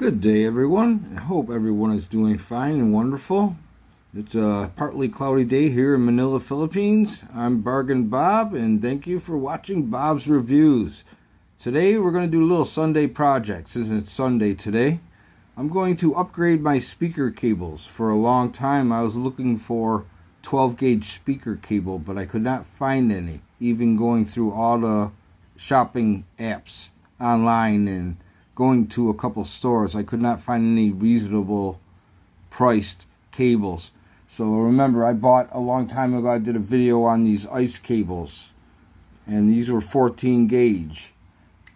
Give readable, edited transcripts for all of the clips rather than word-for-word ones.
Good day, everyone. I hope everyone is doing fine and wonderful. It's a partly cloudy day here in Manila, Philippines. I'm Bargain Bob, and thank you for watching Bob's Reviews. Today, we're going to do a little Sunday project, since it's Sunday today. I'm going to upgrade my speaker cables. For a long time, I was looking for 12-gauge speaker cable, but I could not find any, even going through all the shopping apps online and going to a couple stores. I could not find any reasonable priced cables. So remember, I bought a long time ago, I did a video on these ice cables, and these were 14 gauge.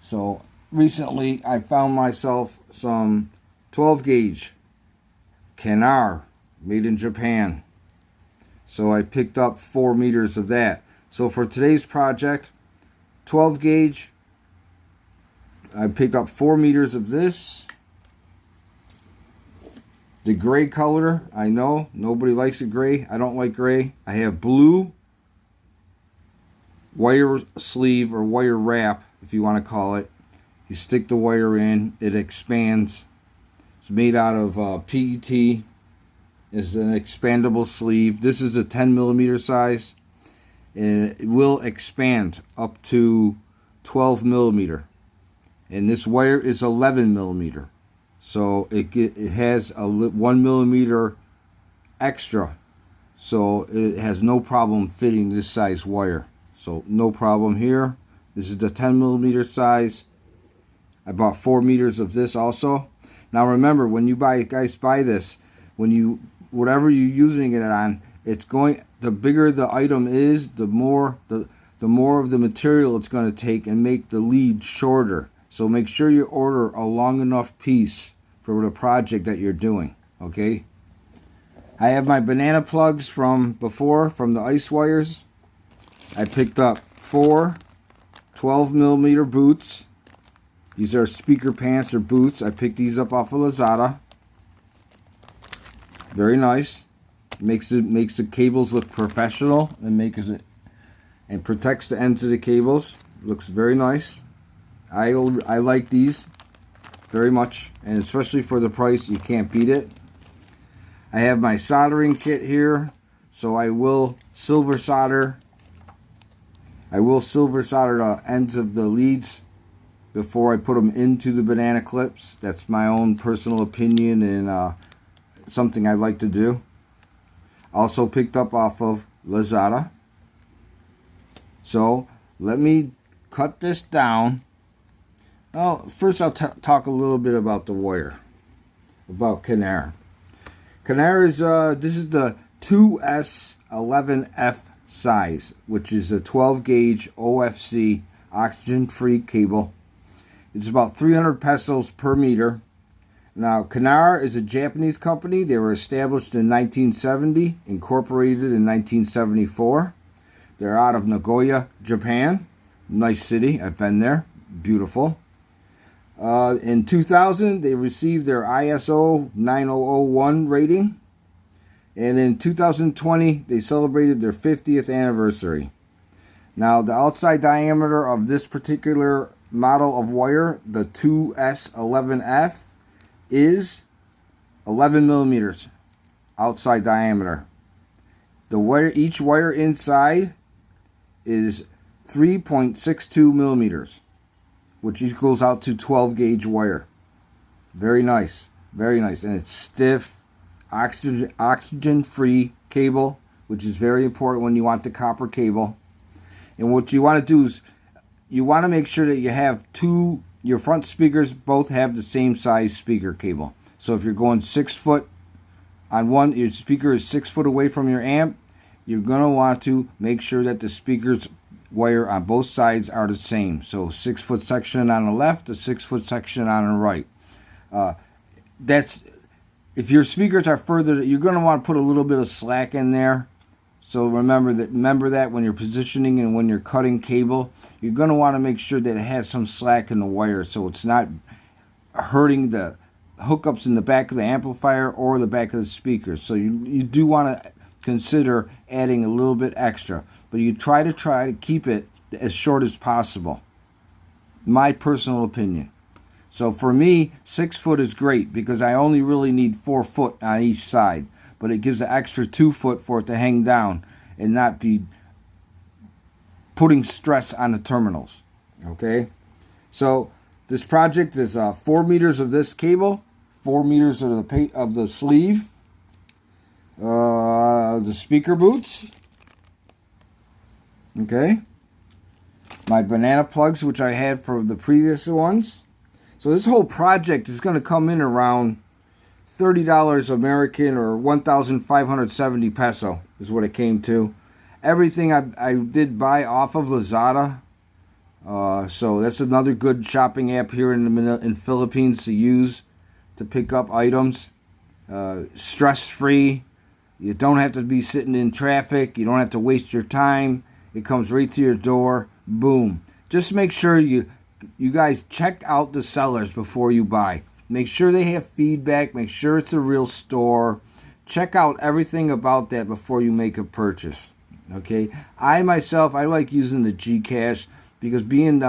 So recently I found myself some 12 gauge Canare made in Japan. So I picked up 4 meters of that. So for today's project, 12 gauge, I picked up 4 meters of this. The gray color, I know nobody likes the gray. I don't like gray. I have blue wire sleeve or wire wrap, if you want to call it. You stick the wire in, it expands. It's made out of PET. It's an expandable sleeve. This is a 10 millimeter size, and it will expand up to 12 millimeter. And this wire is 11 millimeter, so it has a 1 millimeter extra, so it has no problem fitting this size wire. So no problem here. This is the 10 millimeter size. I bought 4 meters of this also. Now remember, when you guys buy this, whatever you're using it on, the bigger the item is, the more of the material it's going to take and make the lead shorter. So make sure you order a long enough piece for the project that you're doing, okay? I have my banana plugs from before, from the ice wires. I picked up 4 12 millimeter boots. These are speaker pants or boots. I picked these up off of Lazada. Very nice. Makes the cables look professional and protects the ends of the cables. Looks very nice. I like these very much, and especially for the price, you can't beat it. I have my soldering kit here, so I will silver solder the ends of the leads before I put them into the banana clips. That's my own personal opinion and something I like to do. Also picked up off of Lazada. So let me cut this down. Well, first I'll talk a little bit about the wire, about Canare. Canare is, this is the 2S11F size, which is a 12 gauge OFC oxygen-free cable. It's about 300 pesos per meter. Now, Canare is a Japanese company. They were established in 1970, incorporated in 1974. They're out of Nagoya, Japan. Nice city. I've been there. Beautiful. In 2000, they received their ISO 9001 rating. And in 2020, they celebrated their 50th anniversary. Now, the outside diameter of this particular model of wire, the 2S11F, is 11 millimeters outside diameter. Each wire inside is 3.62 millimeters, which equals out to 12 gauge wire. Very nice, and it's stiff, oxygen free cable, which is very important when you want the copper cable. And what you want to do is you want to make sure that you have your front speakers both have the same size speaker cable. So if you're going 6 foot on one, your speaker is 6 foot away from your amp, you're going to want to make sure that the speakers wire on both sides are the same. So 6 foot section on the left, a 6 foot section on the right. If your speakers are further, you're going to want to put a little bit of slack in there. So remember that when you're positioning and when you're cutting cable, you're going to want to make sure that it has some slack in the wire, so it's not hurting the hookups in the back of the amplifier or the back of the speakers. So you do want to consider adding a little bit extra, but you try to keep it as short as possible. My personal opinion. So for me, 6 foot is great because I only really need 4 foot on each side. But it gives an extra 2 foot for it to hang down and not be putting stress on the terminals. Okay? So this project is 4 meters of this cable, 4 meters of the sleeve, the speaker boots, okay, my banana plugs, which I had for the previous ones. So this whole project is going to come in around $30 American, or 1,570 peso is what it came to. Everything I did buy off of Lazada. So that's another good shopping app here in Philippines to use to pick up items. Stress-free. You don't have to be sitting in traffic. You don't have to waste your time. It comes right to your door. Boom. Just make sure you guys check out the sellers before you buy. Make sure they have feedback. Make sure it's a real store. Check out everything about that before you make a purchase. Okay? I myself, I like using the GCash because being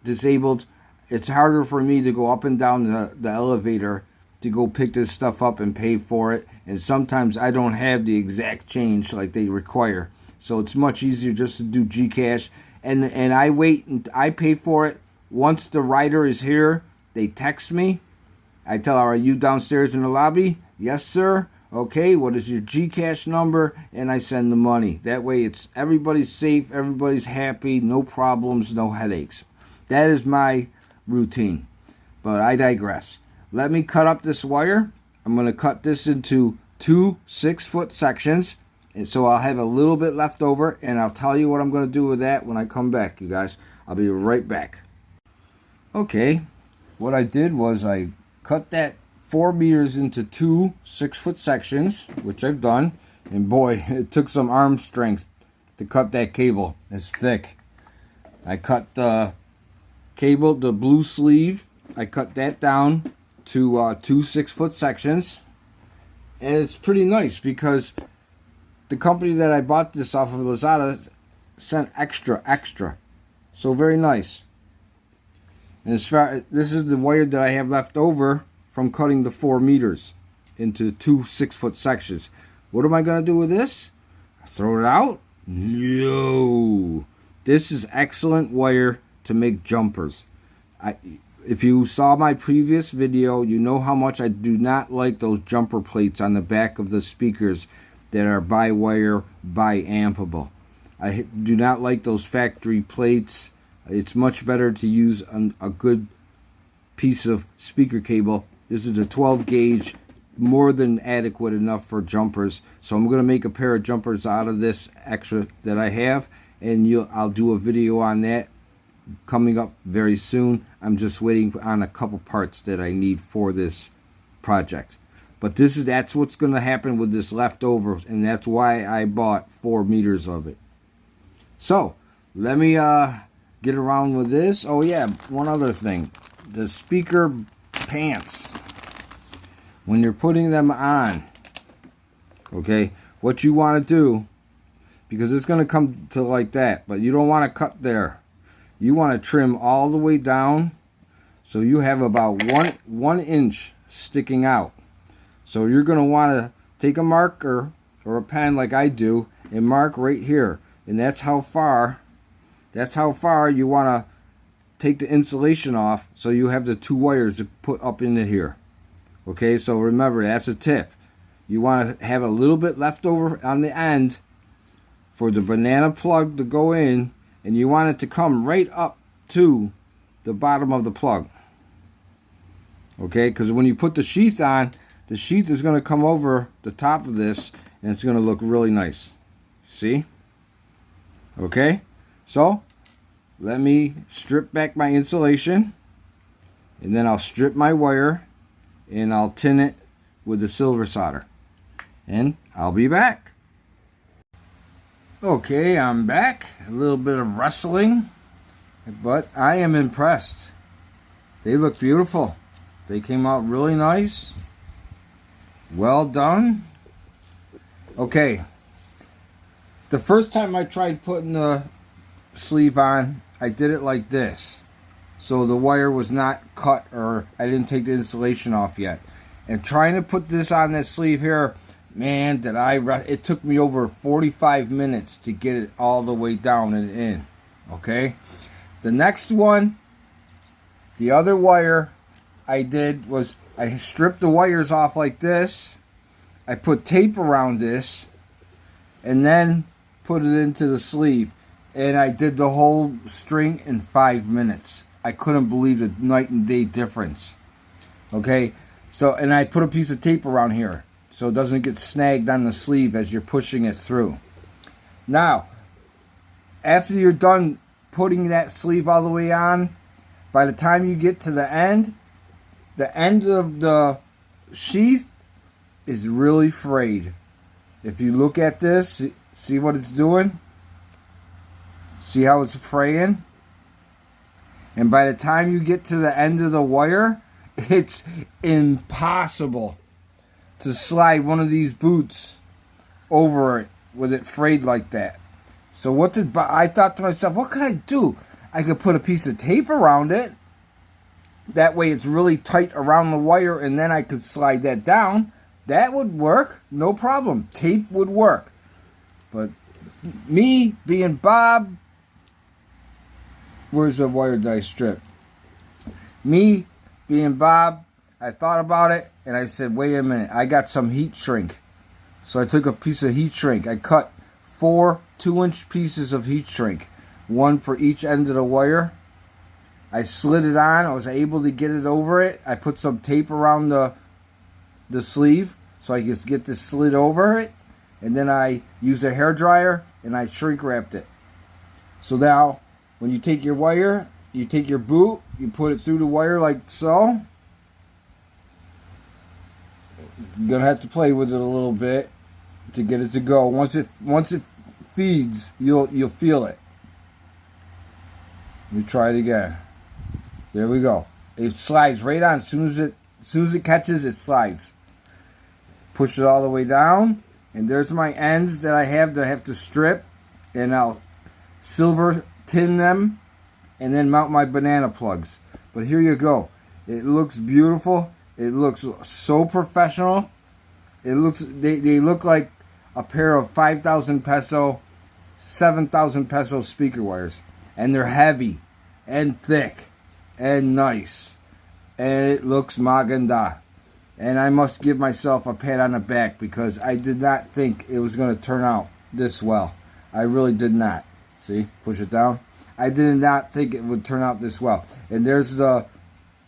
disabled, it's harder for me to go up and down the elevator to go pick this stuff up and pay for it. And sometimes I don't have the exact change like they require. So it's much easier just to do GCash. And I wait and I pay for it. Once the rider is here, they text me. I tell her, are you downstairs in the lobby? Yes, sir. Okay, what is your GCash number? And I send the money. That way it's everybody's safe, everybody's happy, no problems, no headaches. That is my routine. But I digress. Let me cut up this wire. I'm going to cut this into 2 6-foot sections. And so I'll have a little bit left over, and I'll tell you what I'm going to do with that when I come back, you guys. I'll be right back. Okay, what I did was I cut that 4 meters into 2 6-foot sections, which I've done. And boy, it took some arm strength to cut that cable. It's thick. I cut the cable, the blue sleeve, I cut that down to 2 6-foot sections. And it's pretty nice because the company that I bought this off of Lazada sent extra. So very nice. And this is the wire that I have left over from cutting the 4 meters into 2 6-foot sections. What am I going to do with this? Throw it out? No. This is excellent wire to make jumpers. If you saw my previous video, you know how much I do not like those jumper plates on the back of the speakers that are bi-wire, bi-ampable. I do not like those factory plates. It's much better to use a good piece of speaker cable. This is a 12 gauge, more than adequate enough for jumpers. So I'm going to make a pair of jumpers out of this extra that I have, and I'll do a video on that coming up very soon. I'm just waiting on a couple parts that I need for this project. But that's what's going to happen with this leftover, and that's why I bought 4 meters of it. So, let me get around with this. Oh yeah, one other thing. The speaker pants. When you're putting them on, okay, what you want to do, because it's going to come to like that, but you don't want to cut there. You want to trim all the way down so you have about one inch sticking out. So you're going to want to take a marker or a pen like I do and mark right here. And that's how far you want to take the insulation off so you have the 2 wires to put up into here. Okay, so remember, that's a tip. You want to have a little bit left over on the end for the banana plug to go in, and you want it to come right up to the bottom of the plug. Okay, because when you put the sheath on, the sheath is going to come over the top of this, and it's going to look really nice. See? Okay, so let me strip back my insulation, and then I'll strip my wire, and I'll tin it with the silver solder. And I'll be back. Okay, I'm back. A little bit of wrestling, but I am impressed. They look beautiful. They came out really nice. Well done. Okay. The first time I tried putting the sleeve on, I did it like this. so the wire was not cut, or I didn't take the insulation off yet. And trying to put this on this sleeve here, man, it took me over 45 minutes to get it all the way down and in. Okay, the next one, the other wire I did was I stripped the wires off like this. I put tape around this and then put it into the sleeve, and I did the whole string in 5 minutes. I couldn't believe the night and day difference. Okay, so, and I put a piece of tape around here so it doesn't get snagged on the sleeve as you're pushing it through. Now, after you're done putting that sleeve all the way on, by the time you get to the end of the sheath is really frayed. If you look at this, see what it's doing? See how it's fraying? And by the time you get to the end of the wire, it's impossible to slide one of these boots over it with it frayed like that. So I thought to myself, what could I do? I could put a piece of tape around it. That way it's really tight around the wire, and then I could slide that down. That would work, no problem. Tape would work. But me being Bob, where's the wire that I stripped? Me being Bob, I thought about it, and I said, wait a minute, I got some heat shrink. So I took a piece of heat shrink. I cut 4 2-inch pieces of heat shrink, one for each end of the wire. I slid it on. I was able to get it over it. I put some tape around the sleeve so I could get this slid over it. And then I used a hairdryer and I shrink wrapped it. So now, when you take your wire, you take your boot, you put it through the wire like so. You're gonna have to play with it a little bit to get it to go. Once it feeds, you'll feel it. Let me try it again. There we go. It slides right on. As soon as it catches, it slides. Push it all the way down, and there's my ends that I have to strip, and I'll silver tin them, and then mount my banana plugs. But here you go. It looks beautiful. It looks so professional. They look like a pair of 5,000 peso, 7,000 peso speaker wires, and they're heavy and thick and nice, and it looks maganda. And I must give myself a pat on the back because I did not think it was going to turn out this well. I really did not. See, push it down. I did not think it would turn out this well. And there's the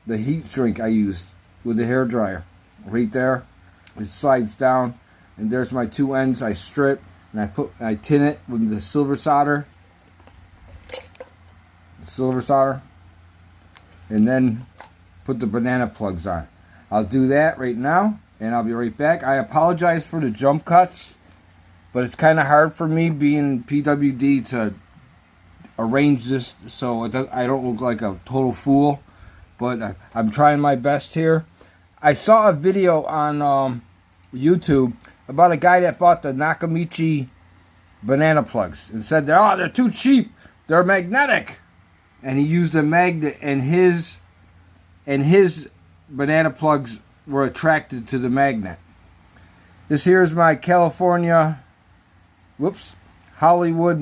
heat shrink I used with the hairdryer right there. It slides down, and there's my 2 ends I strip, and I tin it with the silver solder. And then put the banana plugs on. I'll do that right now, and I'll be right back. I apologize for the jump cuts, but it's kind of hard for me being PWD to arrange this so I don't look like a total fool, but I'm trying my best here. I saw a video on YouTube about a guy that bought the Nakamichi banana plugs and said, they're too cheap, they're magnetic. And he used a magnet, and his banana plugs were attracted to the magnet. This here is my California, Hollywood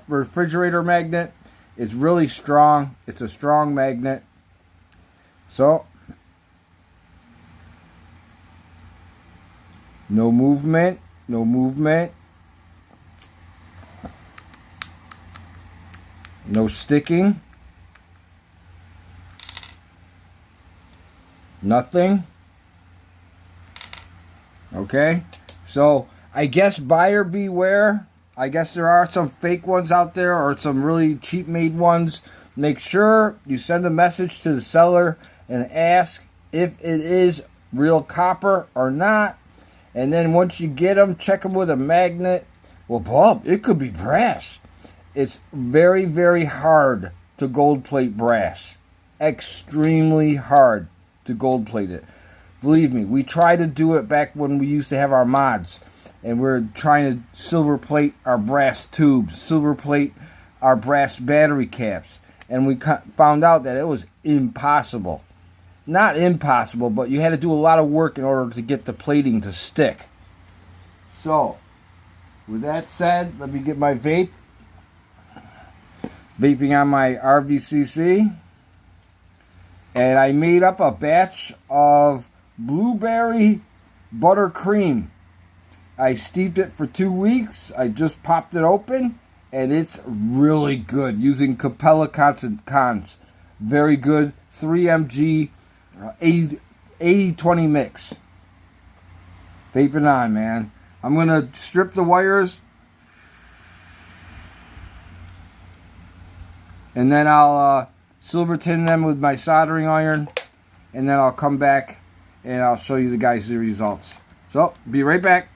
refrigerator magnet. It's really strong. It's a strong magnet. So, no movement, no sticking. Nothing. Okay, so I guess buyer beware. I guess there are some fake ones out there or some really cheap made ones. Make sure you send a message to the seller and ask if it is real copper or not. And then once you get them, check them with a magnet. Well, Bob, it could be brass. It's very, very hard to gold plate brass. Extremely hard to gold plate it. Believe me, we tried to do it back when we used to have our mods, and we're trying to silver plate our brass tubes, silver plate our brass battery caps, and we found out that it was impossible. Not impossible, but you had to do a lot of work in order to get the plating to stick. So, with that said, let me get my vape. Vaping on my RVCC. And I made up a batch of blueberry buttercream. I steeped it for 2 weeks. I just popped it open, and it's really good. Using Capella Cons. Very good. 3 mg 80-20 mix. Vaping on, man. I'm going to strip the wires. And then I'll silver tin them with my soldering iron. And then I'll come back and I'll show you the guys the results. So, be right back.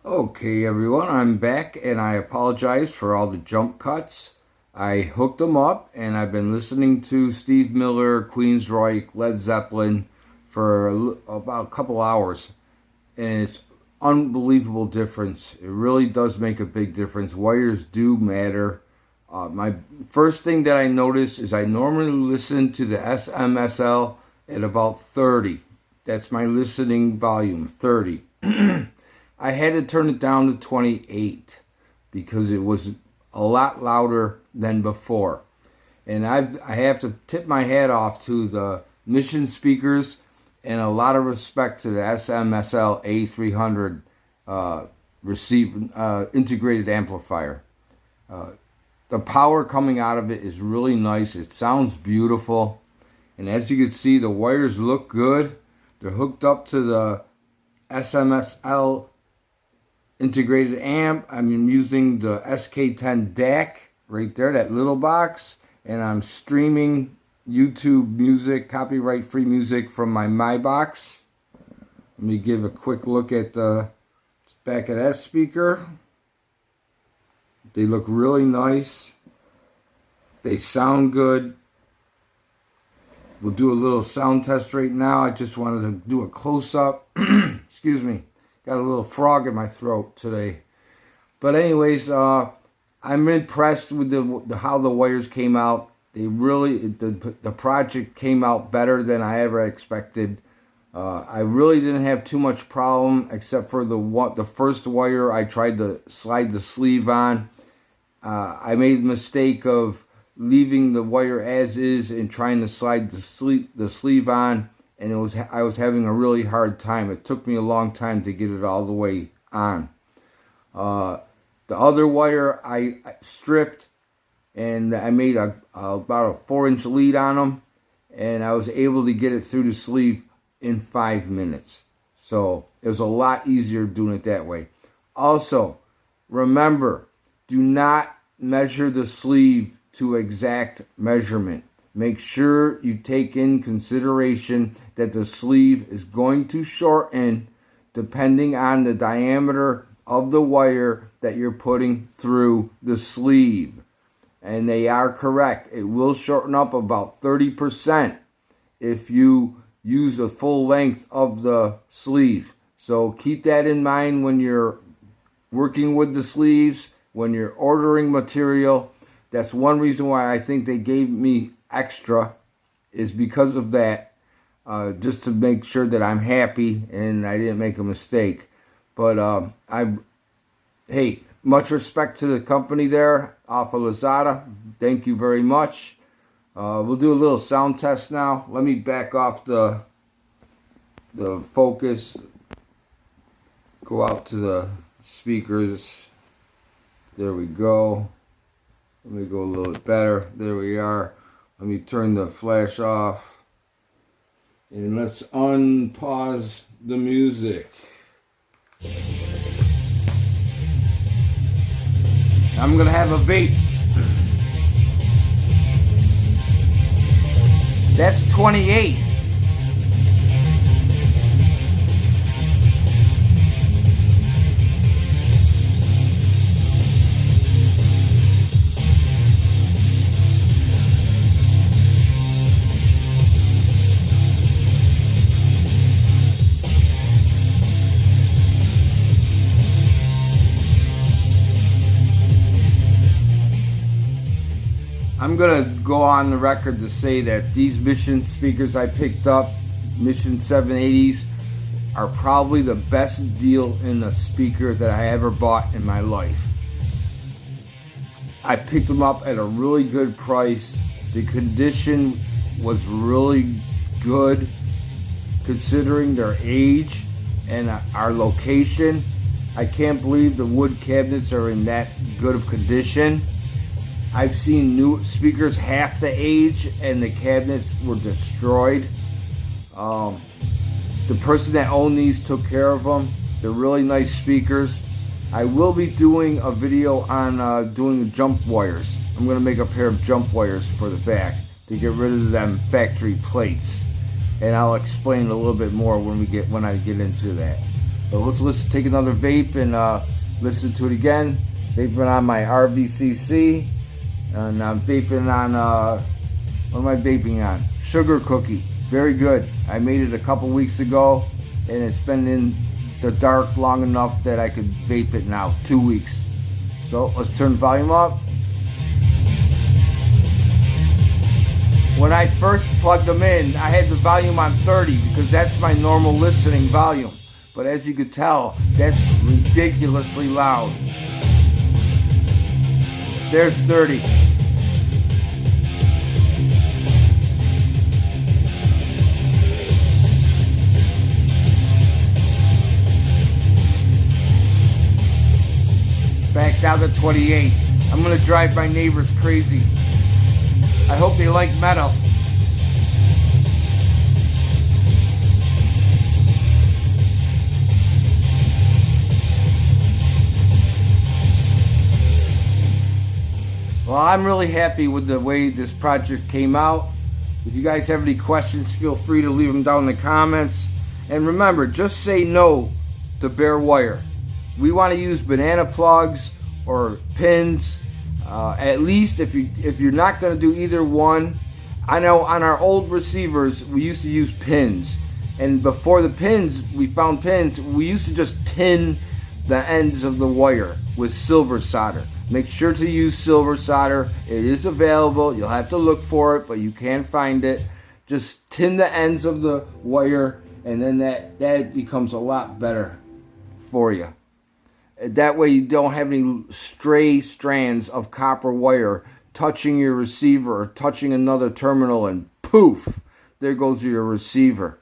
Okay, everyone, I'm back, and I apologize for all the jump cuts. I hooked them up, and I've been listening to Steve Miller, Queensryche, Led Zeppelin for about a couple hours. And it's unbelievable difference. It really does make a big difference. Wires do matter. My first thing that I notice is I normally listen to the SMSL at about 30. That's my listening volume, 30. I had to turn it down to 28 because it was a lot louder than before. And I have to tip my hat off to the Mission speakers and a lot of respect to the SMSL A300 integrated amplifier. The power coming out of it is really nice. It sounds beautiful. And as you can see, the wires look good. They're hooked up to the SMSL integrated amp. I'm using the SK10 DAC right there, that little box. And I'm streaming YouTube music, copyright-free music from my box. Let me give a quick look at the back of that speaker. They look really nice. They sound good. We'll do a little sound test right now. I just wanted to do a close-up. Excuse me. Got a little frog in my throat today. But anyways, I'm impressed with how the wires came out. They really, the project came out better than I ever expected. I really didn't have too much problem except for the first wire I tried to slide the sleeve on. I made the mistake of leaving the wire as is and trying to slide the sleeve on, and I was having a really hard time. It took me a long time to get it all the way on. The other wire I stripped, and I made about a 4-inch lead on them, and I was able to get it through the sleeve in 5 minutes. So it was a lot easier doing it that way. Also, remember, do not measure the sleeve to exact measurement. Make sure you take in consideration that the sleeve is going to shorten depending on the diameter of the wire that you're putting through the sleeve. And they are correct. It will shorten up about 30% if you use the full length of the sleeve. So keep that in mind when you're working with the sleeves, when you're ordering material. That's one reason why I think they gave me extra, is because of that, just to make sure that I'm happy and I didn't make a mistake. But hey, much respect to the company there off of Lazada. Thank you very much. We'll do a little sound test now. Let me back off the focus. Go out to the speakers. There we go. Let me go a little bit better. There we are. Let me turn the flash off. And let's unpause the music. I'm going to have a vape. That's 28. I'm going to go on the record to say that these Mission speakers I picked up, Mission 780s, are probably the best deal in a speaker that I ever bought in my life. I picked them up at a really good price. The condition was really good considering their age and our location. I can't believe the wood cabinets are in that good of condition. I've seen new speakers half the age and the cabinets were destroyed. The person that owned these took care of them. They're really nice speakers. I will be doing a video on doing jump wires. I'm going to make a pair of jump wires for the back to get rid of them factory plates. And I'll explain a little bit more when I get into that. But let's take another vape and listen to it again. Vaping on my RVCC, and I'm vaping on what am I vaping on? Sugar Cookie. Very good. I made it a couple weeks ago, and it's been in the dark long enough that I could vape it now. 2 weeks. So let's turn the volume up. When I first plugged them in, I had the volume on 30 because that's my normal listening volume. But as you could tell, that's ridiculously loud. There's 30. Back down to 28. I'm gonna drive my neighbors crazy. I hope they like metal. Well, I'm really happy with the way this project came out. If you guys have any questions, feel free to leave them down in the comments. And remember, just say no to bare wire. We want to use banana plugs or pins. At least if you're not going to do either one. I know on our old receivers we used to use pins, and before the pins we found pins, we used to just tin the ends of the wire with silver solder. Make sure to use silver solder. It is available. You'll have to look for it, but you can find it. Just tin the ends of the wire, and then that becomes a lot better for you. That way you don't have any stray strands of copper wire touching your receiver or touching another terminal, and poof, there goes your receiver.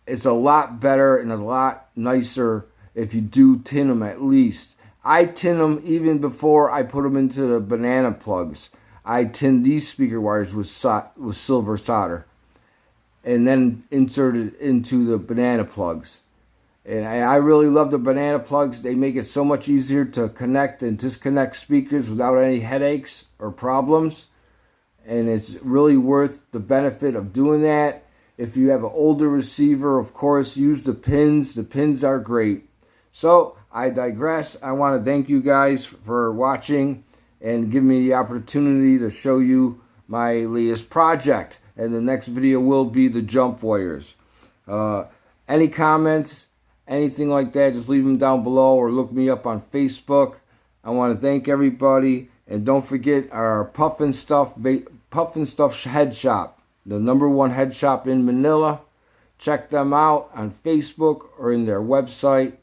It's a lot better and a lot nicer if you do tin them at least. I tin them even before I put them into the banana plugs. I tin these speaker wires with silver solder and then insert it into the banana plugs. And I really love the banana plugs. They make it so much easier to connect and disconnect speakers without any headaches or problems. And it's really worth the benefit of doing that. If you have an older receiver, of course, use the pins. The pins are great. So I digress. I want to thank you guys for watching and give me the opportunity to show you my latest project. And the next video will be the jump wires. Any comments? Anything like that, just leave them down below or look me up on Facebook. I want to thank everybody. And don't forget our Puffin Stuff head shop. The #1 head shop in Manila. Check them out on Facebook or in their website.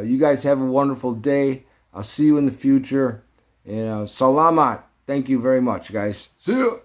You guys have a wonderful day. I'll see you in the future. And Salamat. Thank you very much, guys. See you.